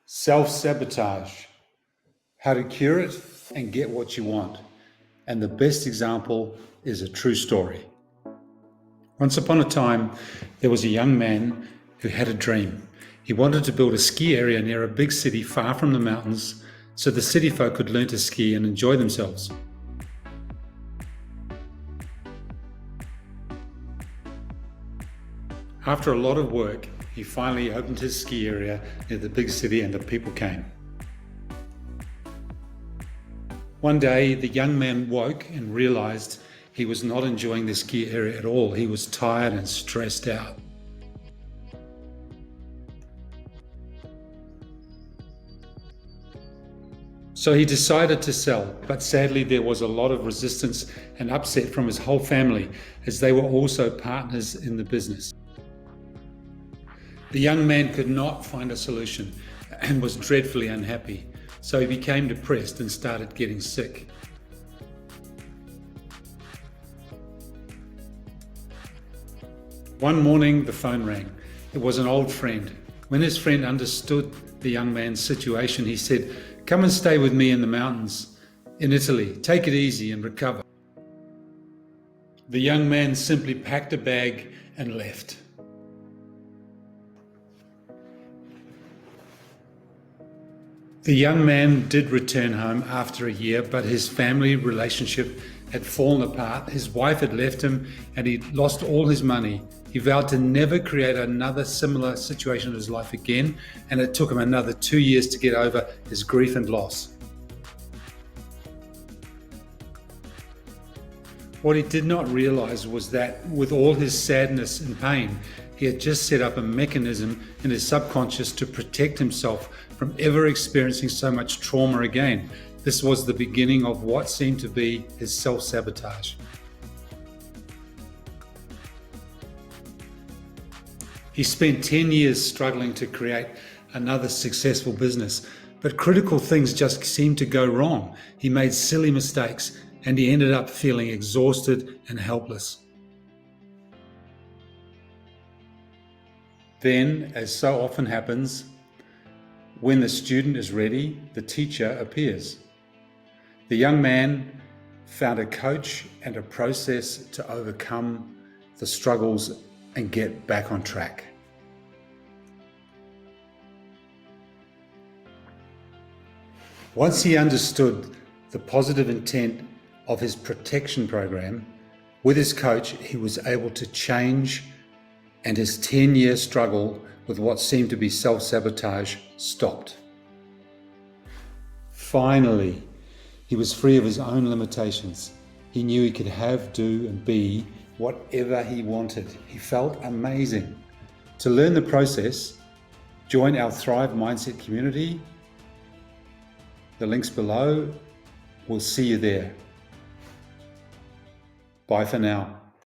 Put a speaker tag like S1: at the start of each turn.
S1: Self-sabotage, how to cure it and get what you want. And the best example is a true story. Once upon a time, there was a young man who had a dream. He wanted to build a ski area near a big city far from the mountains so the city folk could learn to ski and enjoy themselves. After a lot of work, he finally opened his ski area near the big city and the people came. One day, the young man woke and realized he was not enjoying the ski area at all. He was tired and stressed out. So he decided to sell, but sadly there was a lot of resistance and upset from his whole family as they were also partners in the business. The young man could not find a solution and was dreadfully unhappy, so he became depressed and started getting sick. One morning the phone rang. It was an old friend. When his friend understood the young man's situation, he said, "Come and stay with me in the mountains in Italy. Take it easy and recover." The young man simply packed a bag and left. The young man did return home after a year, but his family relationship had fallen apart. His wife had left him and he'd lost all his money. He vowed to never create another similar situation in his life again, and it took him another 2 years to get over his grief and loss. What he did not realize was that with all his sadness and pain, he had just set up a mechanism in his subconscious to protect himself from ever experiencing so much trauma again. This was the beginning of what seemed to be his self-sabotage. He spent 10 years struggling to create another successful business, but critical things just seemed to go wrong. He made silly mistakes and he ended up feeling exhausted and helpless. Then, as so often happens, when the student is ready, the teacher appears. The young man found a coach and a process to overcome the struggles and get back on track. Once he understood the positive intent of his protection program, with his coach, he was able to change, and his 10-year struggle with what seemed to be self-sabotage stopped. Finally, he was free of his own limitations. He knew he could have, do, and be whatever he wanted. He felt amazing. To learn the process, join our Thrive Mindset community. The link's below. We'll see you there. Bye for now.